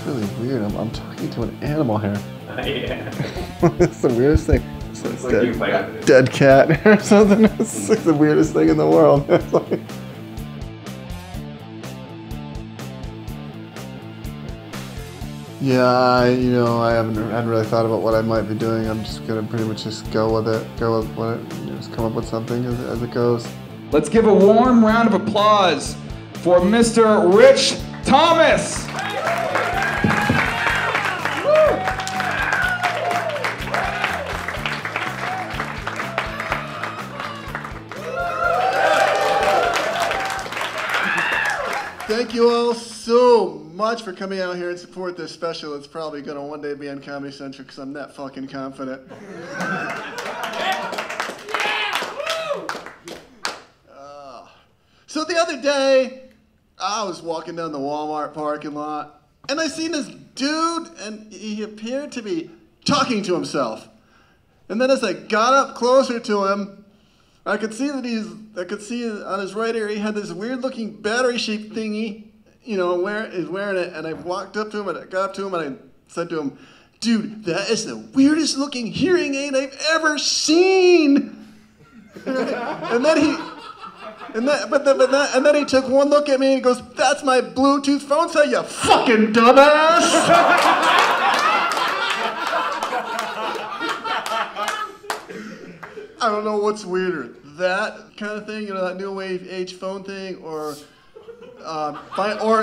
It's really weird. I'm talking to an animal here. Yeah. It's the weirdest thing. It's like dead cat or something. It's like the weirdest thing in the world. Yeah, I hadn't really thought about what I might be doing. I'm just gonna pretty much just go with it. Just come up with something as it goes. Let's give a warm round of applause for Mr. Rich Thomas. Thank you all so much for coming out here and support this special. It's probably gonna one day be on Comedy Central because I'm that fucking confident. So the other day, I was walking down the Walmart parking lot, and I seen this dude, and he appeared to be talking to himself. And then as I got up closer to him, I could see on his right ear, he had this weird-looking battery-shaped thingy, he's wearing it, and I walked up to him, and I got up to him, and I said to him, "Dude, that is the weirdest-looking hearing aid I've ever seen." And then he took one look at me and he goes, "That's my Bluetooth phone set, you fucking dumbass." I don't know what's weirder, that kind of thing, that new wave age phone thing, or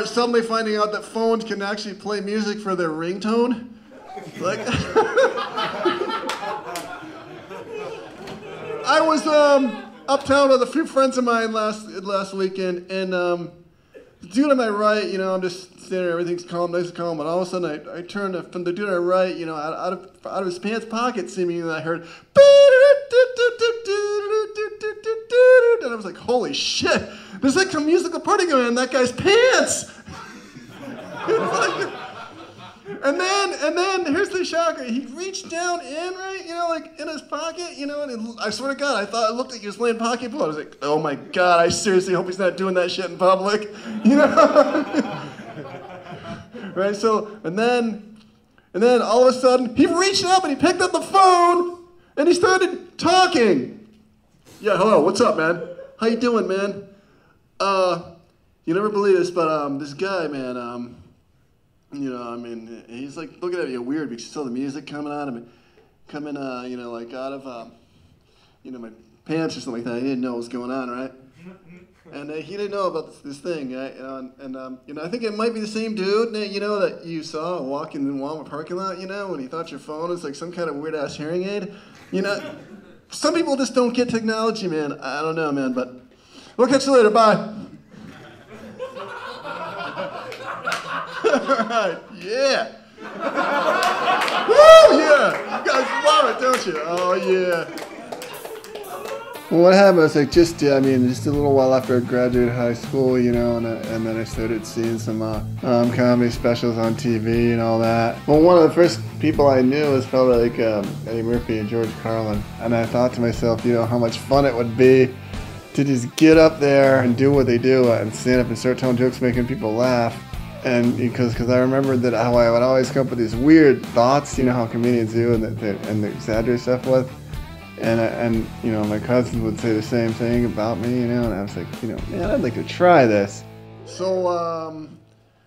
suddenly finding out that phones can actually play music for their ringtone. Like, I was uptown with a few friends of mine last weekend, and the dude on my right, I'm just sitting there, everything's calm, nice and calm, and all of a sudden I turned from the dude on my right, out of his pants pocket, seemingly, I heard, and I was like, holy shit, there's like some musical party going on in that guy's pants. And then here's the shocker. He reached down in, right, like in his pocket, and I swear to God, I thought it looked like he was playing pocketball. I was like, oh my God, I seriously hope he's not doing that shit in public, Right, so, and then all of a sudden, he reached up and he picked up the phone and he started talking. Yeah, hello, what's up, man? How you doing, man? You never believe this, but this guy, man, he's like looking at me weird because he saw the music coming out of me, like out of, my pants or something like that. He didn't know what was going on, right? And he didn't know about this thing, right? I think it might be the same dude, that you saw walking in the Walmart parking lot, when he thought your phone was like some kind of weird-ass hearing aid. Some people just don't get technology, man. I don't know, man, but we'll catch you later. Bye. All right, yeah. Woo, yeah. You guys love it, don't you? Oh, yeah. Well, what happened was just a little while after I graduated high school, and then I started seeing some comedy specials on TV and all that. Well, one of the first people I knew was probably like Eddie Murphy and George Carlin, and I thought to myself, how much fun it would be to just get up there and do what they do and stand up and start telling jokes, making people laugh. And because I remembered that how I would always come up with these weird thoughts, how comedians do, and they exaggerate stuff with. And my cousins would say the same thing about me, and I was like, man, I'd like to try this. So, a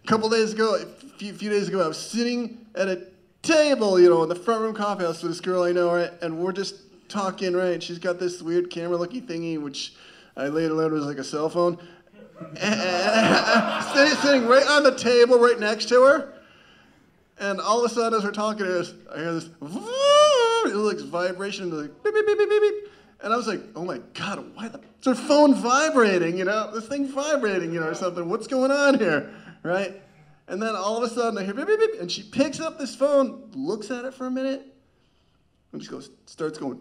few days ago, I was sitting at a table, in the front room coffee house with this girl I know, right? And we're just talking, right? And she's got this weird camera-looking thingy, which I later learned was like a cell phone. And sitting right on the table, right next to her. And all of a sudden, as we're talking, I hear this, it looks vibration, like beep, beep, beep, beep, beep. And I was like, oh my God, why is her phone vibrating, this thing vibrating, or something. What's going on here, right? And then all of a sudden, I hear beep, beep, beep, and she picks up this phone, looks at it for a minute, and just starts going,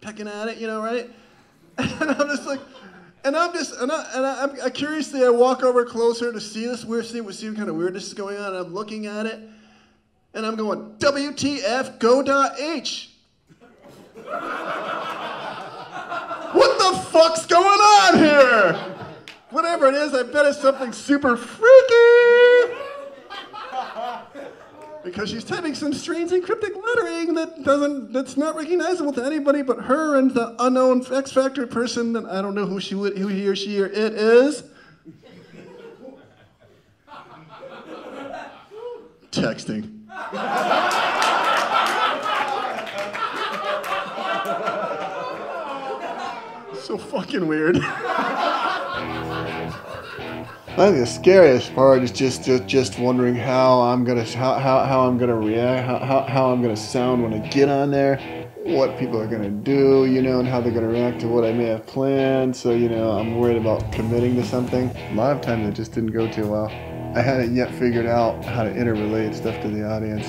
pecking at it, right? And I'm just like, I curiously, I walk over closer to see this weird thing, see kind of weirdness is going on, and I'm looking at it, and I'm going, WTF, go.h. What the fuck's going on here? Whatever it is, I bet it's something super freaky. Because she's typing some strange encrypted lettering that's not recognizable to anybody but her and the unknown X Factor person that I don't know who he or she or it is. Texting. So fucking weird. I think the scariest part is just wondering how I'm gonna react, how I'm gonna sound when I get on there, what people are gonna do, and how they're gonna react to what I may have planned. So I'm worried about committing to something. A lot of times it just didn't go too well. I hadn't yet figured out how to interrelate stuff to the audience.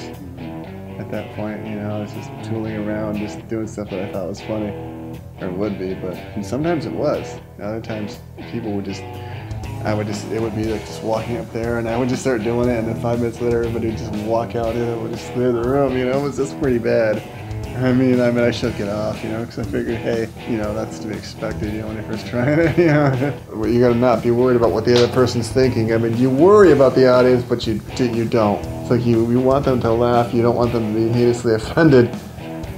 At that point, I was just tooling around, just doing stuff that I thought was funny, or would be. And sometimes it was. Other times people would it would be like just walking up there and I would just start doing it, and then 5 minutes later everybody would just walk out and it would just clear the room, it was just pretty bad. I mean I shook it off, because I figured, hey, that's to be expected, when you're first trying it, You gotta not be worried about what the other person's thinking. I mean, you worry about the audience, but you don't. It's like you want them to laugh, you don't want them to be heinously offended,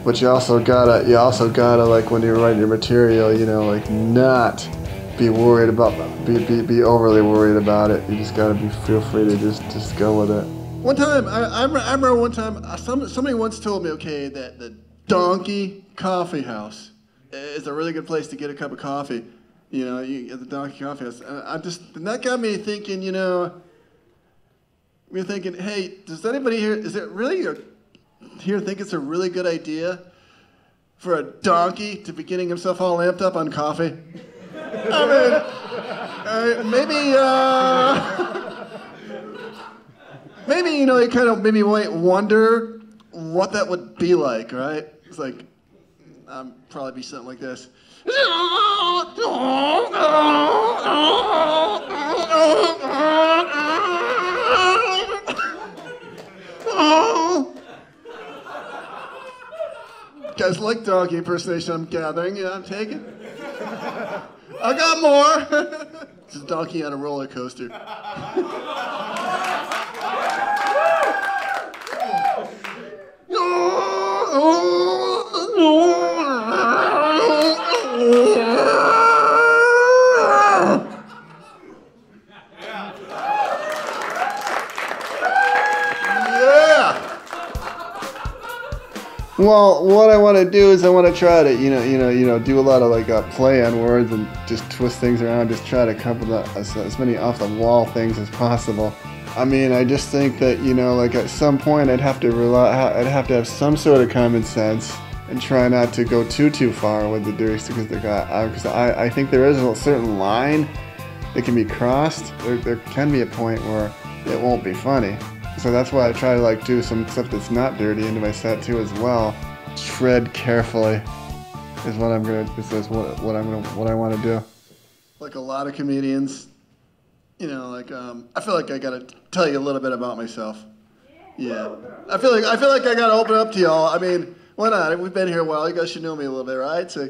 but you also gotta like when you write your material, like not be worried about be overly worried about it. You just gotta feel free to just go with it. One time, I remember one time somebody once told me, okay, that the Donkey Coffee House is a really good place to get a cup of coffee. At the Donkey Coffee House. And that got me thinking. We're thinking, hey, does anybody here? Is it really here think it's a really good idea for a donkey to be getting himself all amped up on coffee? I mean, maybe you kind of might wonder what that would be like, right? It's like, probably be something like this. Guys like donkey impersonation, I'm gathering. I'm taking. I got more. It's a donkey on a roller coaster. Well, what I want to do is I want to try to, do a lot of play on words and just twist things around, just try to come up with as many off the wall things as possible. I mean, I just think that, at some point I'd have to have some sort of common sense and try not to go too far with the lyrics because I think there is a certain line that can be crossed. There can be a point where it won't be funny. So that's why I try to do some stuff that's not dirty into my set too as well. Tread carefully is what what I want to do. Like a lot of comedians, I feel like I gotta tell you a little bit about myself. Yeah. I feel like I gotta open up to y'all. I mean, why not? We've been here a while. You guys should know me a little bit, right? So,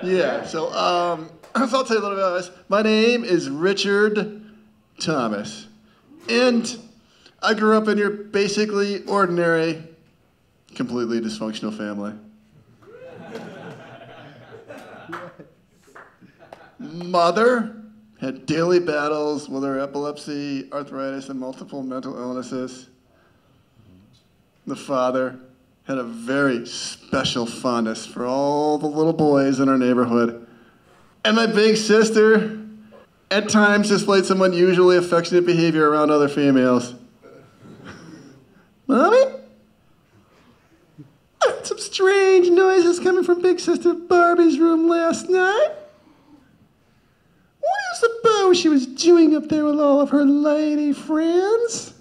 yeah. So I'll tell you a little bit about this. My name is Richard Thomas, and I grew up in your basically ordinary, completely dysfunctional family. Mother had daily battles with her epilepsy, arthritis, and multiple mental illnesses. The father had a very special fondness for all the little boys in our neighborhood. And my big sister, at times, displayed some unusually affectionate behavior around other females. Mommy? I heard some strange noises coming from Big Sister Barbie's room last night. What do you suppose she was doing up there with all of her lady friends?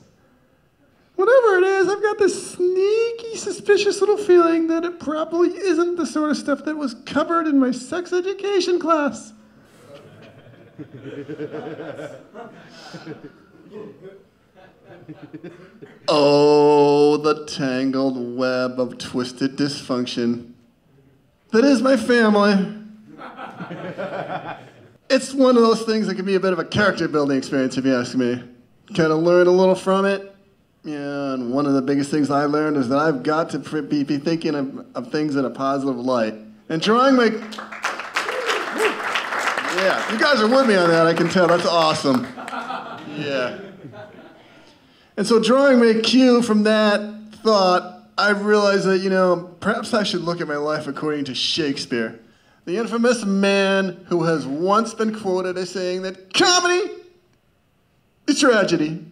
Whatever it is, I've got this sneaky, suspicious little feeling that it probably isn't the sort of stuff that was covered in my sex education class. Oh, the tangled web of twisted dysfunction that is my family. it's one of those things that can be a bit of a character building experience, if you ask me. Kind of learn a little from it. Yeah, and one of the biggest things I learned is that I've got to be thinking of things in a positive light. And drawing my... Yeah, you guys are with me on that, I can tell. That's awesome. Yeah. And so drawing my cue from that thought, I've realized that, perhaps I should look at my life according to Shakespeare, the infamous man who has once been quoted as saying that comedy is tragedy.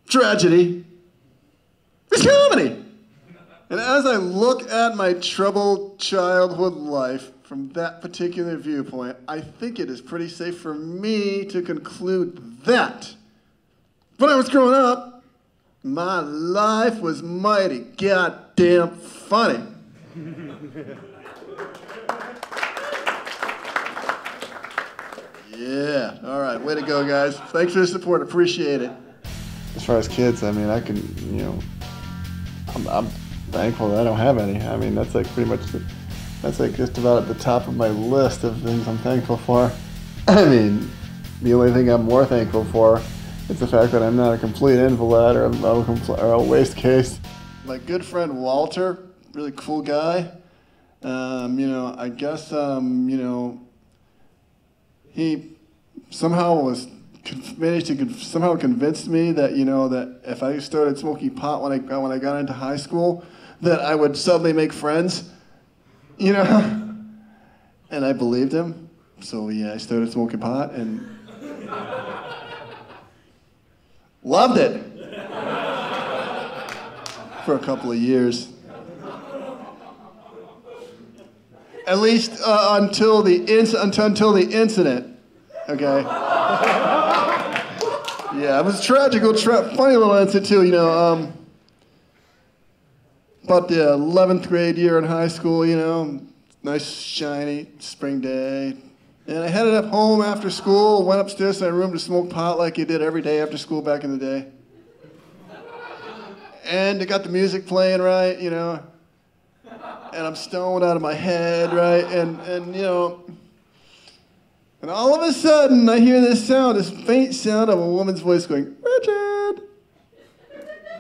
Tragedy is comedy. And as I look at my troubled childhood life from that particular viewpoint, I think it is pretty safe for me to conclude that when I was growing up, my life was mighty goddamn funny. Yeah, all right, way to go, guys. Thanks for the support, appreciate it. As far as kids, I mean, I can, I'm thankful that I don't have any. I mean, that's like pretty much, that's like just about at the top of my list of things I'm thankful for. I mean, the only thing I'm more thankful for is the fact that I'm not a complete invalid or a waste case. My good friend Walter, really cool guy, I guess, he somehow managed to somehow convince me that that if I started smoking pot when I got into high school, that I would suddenly make friends, and I believed him. So yeah, I started smoking pot and loved it for a couple of years, at least until the incident. Okay. Yeah, it was a funny little incident too, about the 11th grade year in high school, nice shiny spring day. And I headed up home after school, went upstairs to my room to smoke pot like you did every day after school back in the day. And it got the music playing, right, and I'm stoned out of my head, right, and all of a sudden, I hear this faint sound of a woman's voice going, Richard!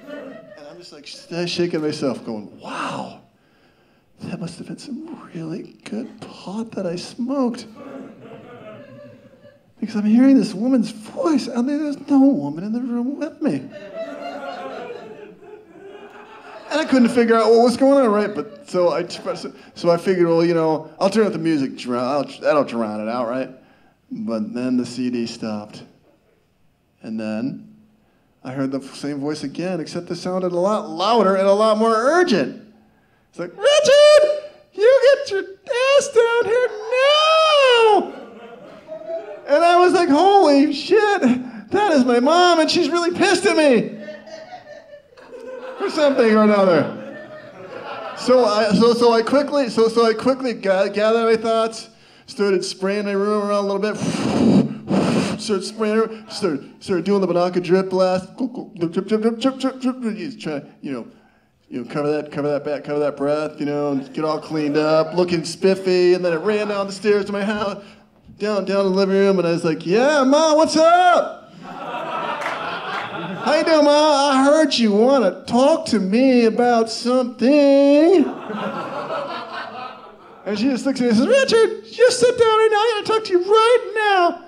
And I'm just like shaking myself, going, wow, that must have been some really good pot that I smoked. Because I'm hearing this woman's voice, and there's no woman in the room with me. And I couldn't figure out what was going on, right? But so I figured, well, I'll turn up the music, that'll drown it out, right? But then the CD stopped. And then I heard the same voice again, except it sounded a lot louder and a lot more urgent. It's like, Richard, you get your ass down here now! And I was like, holy shit, that is my mom, and she's really pissed at me. For something or another. So I quickly gathered my thoughts, started spraying my room around a little bit, started doing the Banaka drip blast, drip, trying to, cover that breath, and get all cleaned up, looking spiffy, and then I ran down the stairs to my house, down the living room, and I was like, yeah, Ma, what's up? How you doing, Ma? I heard you want to talk to me about something. And she just looks at me and says, Richard, just sit down right now. I got to talk to you right now.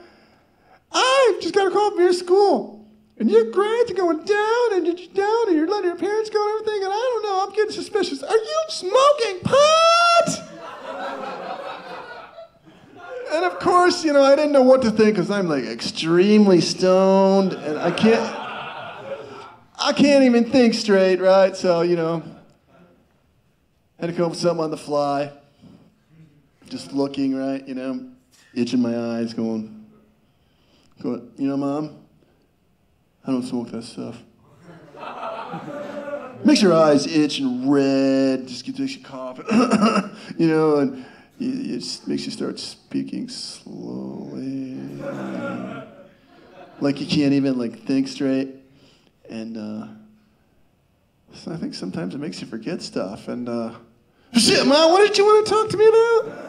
I just got a call from your school. And your grades are going down, and you're letting your parents go and everything, and I don't know, I'm getting suspicious. Are you smoking pot? And of course, I didn't know what to think because I'm like extremely stoned, and I can't even think straight, right? So, had to come up with something on the fly. Just looking, right, itching my eyes, going, Mom, I don't smoke that stuff. Makes your eyes itch and red, just makes you cough, and it just makes you start speaking slowly. Like you can't even, think straight. And so I think sometimes it makes you forget stuff. And, shit, Mom, what did you want to talk to me about?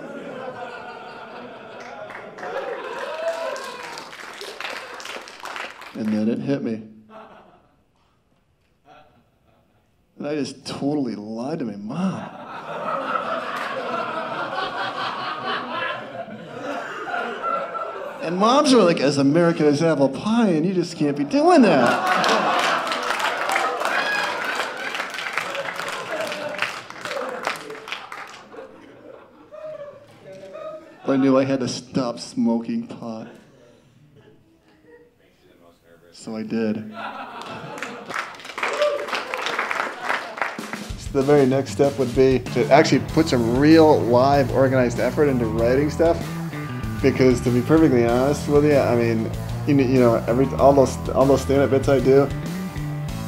And then it hit me. And I just totally lied to my mom. And moms are like as American as apple pie, and you just can't be doing that. But I knew I had to stop smoking pot. So I did. So the very next step would be to actually put some real, live, organized effort into writing stuff. Because to be perfectly honest with you, I mean, all those stand-up bits I do,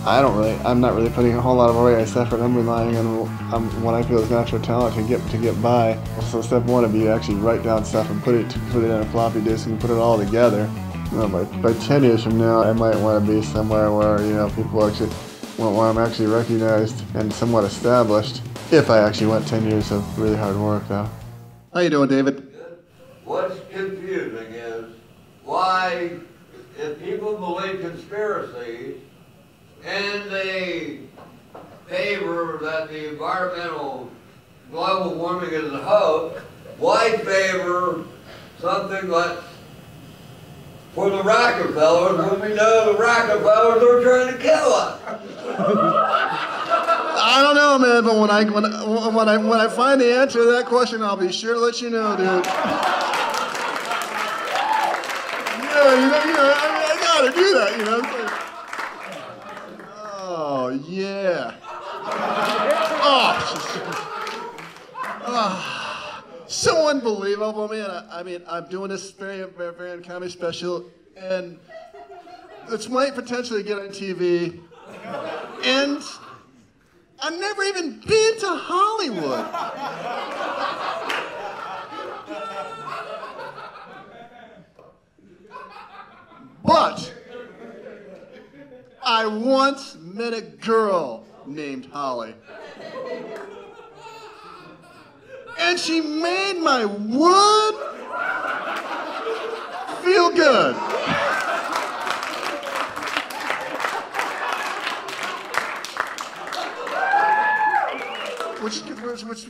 I'm not really putting a whole lot of organized effort. I'm relying on what I feel is natural talent to get by. So step one would be to actually write down stuff and put it in a floppy disk and put it all together. By 10 years from now, I might want to be somewhere where people actually, where I'm actually recognized and somewhat established. If I actually went 10 years of really hard work, though. How you doing, David? What's confusing is why, if people believe conspiracies and they favor that the environmental global warming is a hoax, why favor something like for the Rockefellers when we know the Rockefellers are trying to kill us? I don't know, man, but when I find the answer to that question, I'll be sure to let you know, dude. I gotta do that, It's like, oh, yeah. So unbelievable, man. I mean, I'm doing this very uncommon special, and this might potentially get on TV, and I've never even been to Hollywood. But I once met a girl named Holly. And she made my wood feel good. Which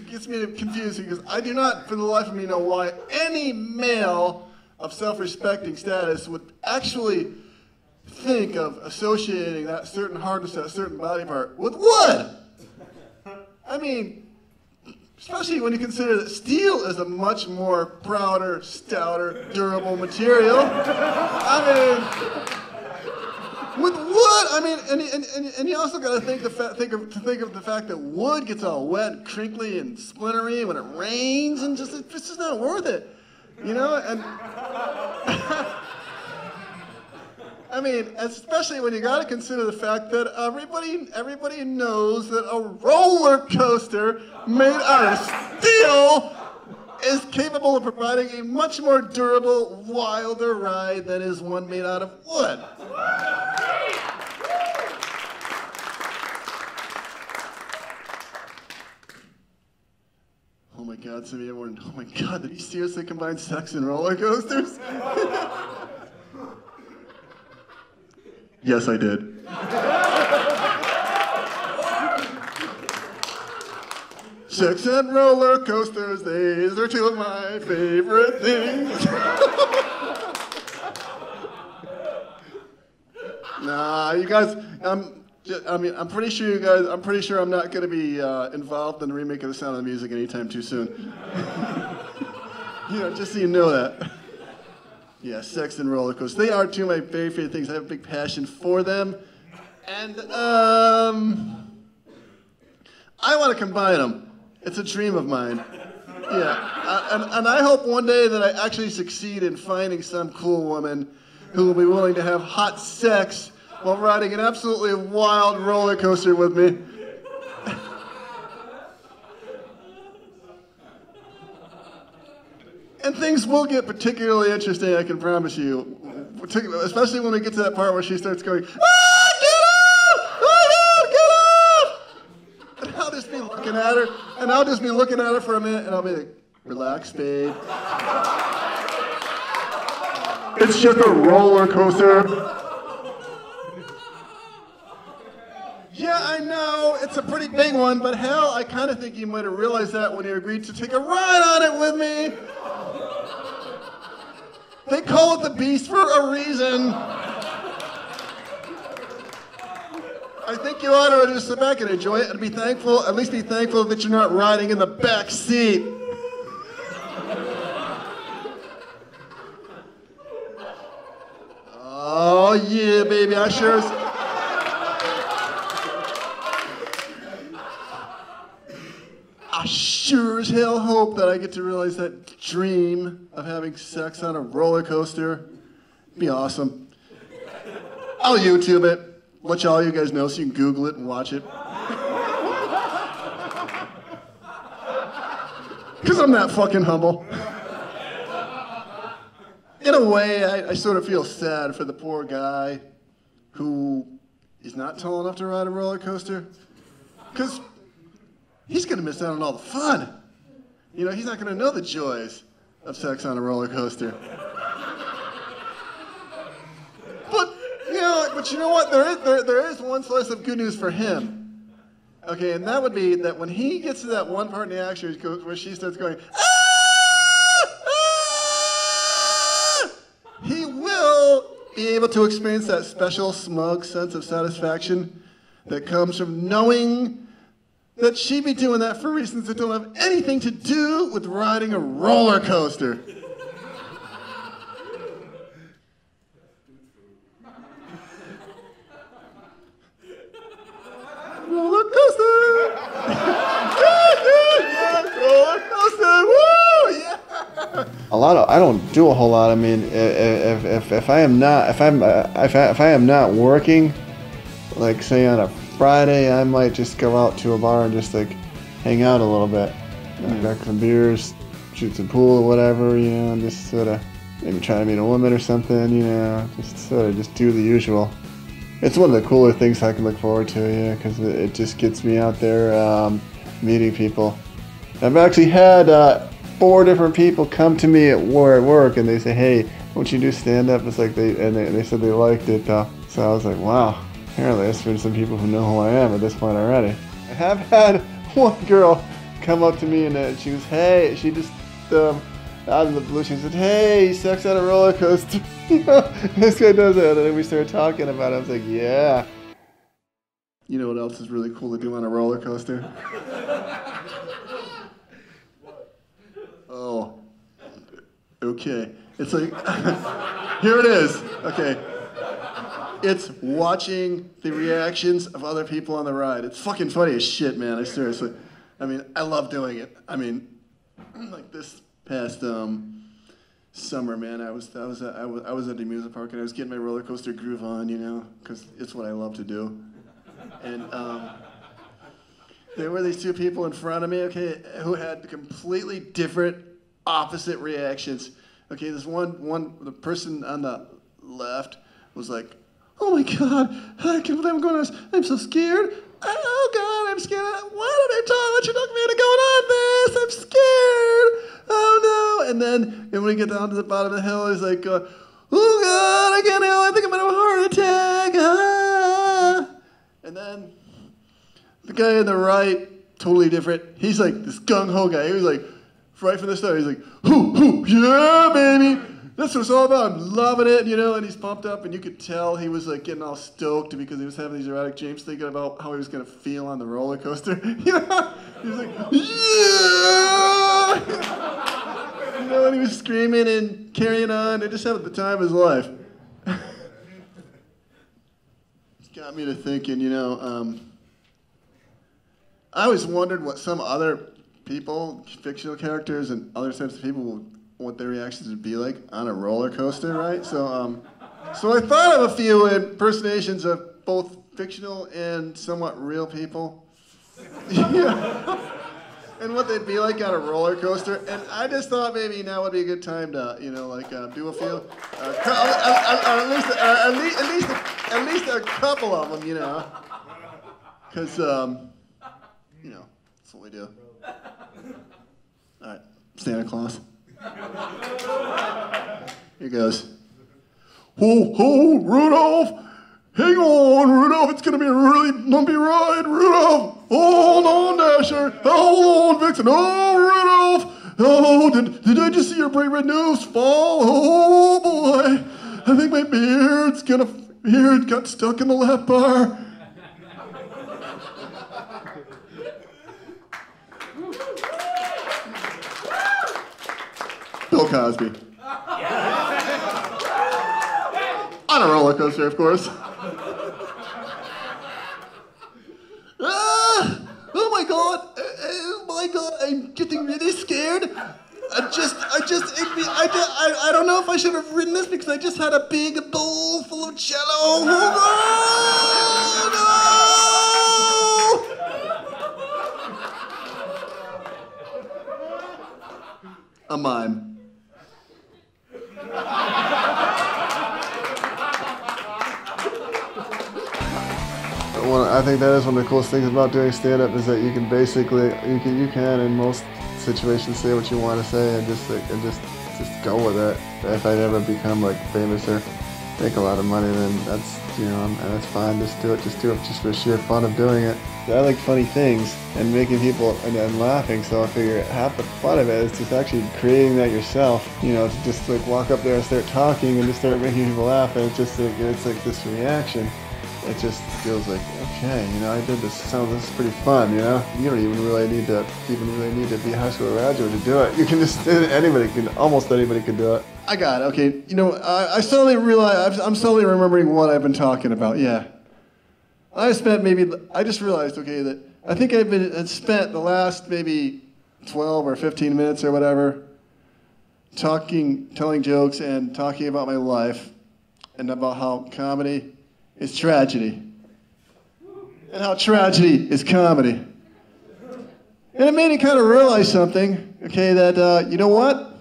gets me confused because I do not, for the life of me, know why any male of self-respecting status would actually think of associating that certain hardness, that certain body part with wood. I mean, especially when you consider that steel is a much more prouder, stouter, durable material. I mean, with wood, I mean, and you also got to think of the fact that wood gets all wet, and crinkly, and splintery when it rains, and it's just not worth it, And I mean, especially when you got to consider the fact that everybody knows that a roller coaster made out of steel is capable of providing a much more durable, wilder ride than is one made out of wood. Oh my God, oh my God, did he seriously combine sex and roller coasters? Yes, I did. Sex and roller coasters, these are two of my favorite things. Nah, you guys, I'm pretty sure I'm not going to be involved in the remake of The Sound of the Music anytime too soon. Just so you know that. Yeah, sex and roller coasters. They are two of my very favorite things. I have a big passion for them. And I want to combine them. It's a dream of mine. Yeah, and I hope one day that I actually succeed in finding some cool woman who will be willing to have hot sex while riding an absolutely wild roller coaster with me. And things will get particularly interesting, I can promise you. Especially when we get to that part where she starts going, "Ah, get off! Oh, get off!" And I'll just be looking at her, for a minute, and I'll be like, "Relax, babe. It's just a roller coaster. a pretty big one, but hell, I kind of think he might have realized that when he agreed to take a ride on it with me. They call it the Beast for a reason. I think you ought to just sit back and enjoy it and be thankful, at least be thankful that you're not riding in the back seat. Oh yeah, baby, I sure as hell hope that I get to realize that dream of having sex on a roller coaster. Be awesome. I'll YouTube it. Let all you guys know so you can Google it and watch it. Because I'm that fucking humble. In a way, I sort of feel sad for the poor guy who is not tall enough to ride a roller coaster. Because he's going to miss out on all the fun. You know, he's not going to know the joys of sex on a roller coaster. But you know what? There is one slice of good news for him. Okay, and that would be that when he gets to that one part in the action where she starts going, he will be able to experience that special smug sense of satisfaction that comes from knowing that she be doing that for reasons that don't have anything to do with riding a roller coaster. Roller coaster! Roller coaster! Woo! Yeah! I don't do a whole lot. I mean, if I am not working, like say on a Friday, I might just go out to a bar and just like hang out a little bit, crack some beers, shoot some pool or whatever, you know, and just sort of maybe try to meet a woman or something, you know, just do the usual. It's one of the cooler things I can look forward to, yeah, because it just gets me out there meeting people. I've actually had 4 different people come to me at work and they say, "Hey, won't you do stand-up?" It's like they said they liked it. So I was like, wow, apparently there's been some people who know who I am at this point already. I have had one girl come up to me and she was, hey, she just out of the blue, she said, "Hey, sex on a roller coaster." You know, this guy does that, and then we started talking about it. I was like, yeah. You know what else is really cool to do on a roller coaster? Oh, okay. It's like, here it is. Okay. It's watching the reactions of other people on the ride. It's fucking funny as shit, man. I mean, I love doing it. I mean, like this past summer, man, I was at the amusement park and I was getting my roller coaster groove on, you know, because it's what I love to do. And there were these 2 people in front of me, okay, who had completely different, opposite reactions. Okay, this the person on the left was like, "Oh my God, I can't believe I'm going on this. I'm so scared. Oh God, I'm scared. Why did I let you talk me into going on this? I'm scared. Oh no." And then when we get down to the bottom of the hill, he's like, "Oh God, I can't help. I think I'm gonna have a heart attack." Ah. And then the guy on the right, totally different. He's like this gung-ho guy. He was like, right from the start, he's like, "Hoo, yeah, baby. That's what it's all about. I'm loving it," you know, and he's pumped up, and you could tell he was like getting all stoked because he was having these erotic dreams thinking about how he was gonna feel on the roller coaster. You know? He was like, "Yeah!" You know, and he was screaming and carrying on and just having the time of his life. It's got me to thinking, you know, I always wondered what some other people, fictional characters and other types of people, what their reactions would be like on a roller coaster, right? So I thought of a few impersonations of both fictional and somewhat real people. Yeah. And what they'd be like on a roller coaster. And I just thought maybe now would be a good time to, you know, like do a few, at least a couple of them, you know. Because, you know, that's what we do. All right, Santa Claus. Here goes. "Ho, ho, Rudolph, Hang on, Rudolph, it's gonna be a really bumpy ride, Rudolph. Hold on, Dasher. Hold on, Vixen. Oh, Rudolph. Oh, did I just see your bright red nose fall? Oh boy, I think my beard got stuck in the lap bar. Bill Cosby. On a roller coaster, of course. Oh my God, I'm getting really scared. I don't know if I should have written this because I just had a big bowl full of Jello. Oh, no! A mime. I think that is one of the coolest things about doing stand-up is that you can basically, you can in most situations say what you want to say and just go with it. If I ever become like famous or make a lot of money, then that's, that's fine. Just do it just for the sheer fun of doing it. I like funny things and making people and laughing, so I figure half the fun of it is just actually creating that yourself. To just like walk up there and start talking and just start making people laugh, and it's like this reaction. It just feels like, okay, I did this, so this is pretty fun, You don't even really need to be a high school graduate to do it. You can just, almost anybody can do it. I got it, okay. I suddenly realized, I'm suddenly remembering what I've been talking about, yeah. I just realized, okay, that I think I've spent the last maybe 12 or 15 minutes or whatever telling jokes and talking about my life and about how comedy is tragedy, and how tragedy is comedy. And it made me kind of realize something, okay, that, you know what?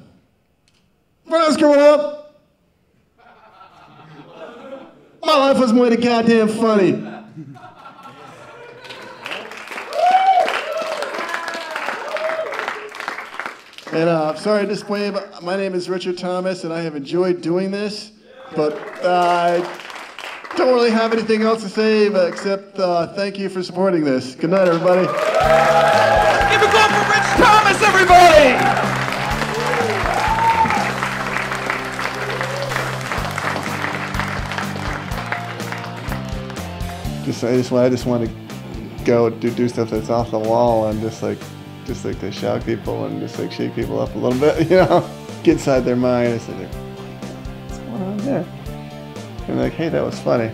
When I was growing up, my life was more than goddamn funny. And I'm sorry to disappoint you, but my name is Richard Thomas, and I have enjoyed doing this, but I don't really have anything else to say except thank you for supporting this. Good night, everybody. Give a clap for Rich Thomas, everybody! I just want to go do stuff that's off the wall and just to shock people and just like shake people up a little bit, get inside their mind and say, what's going on there? And like, hey, that was funny,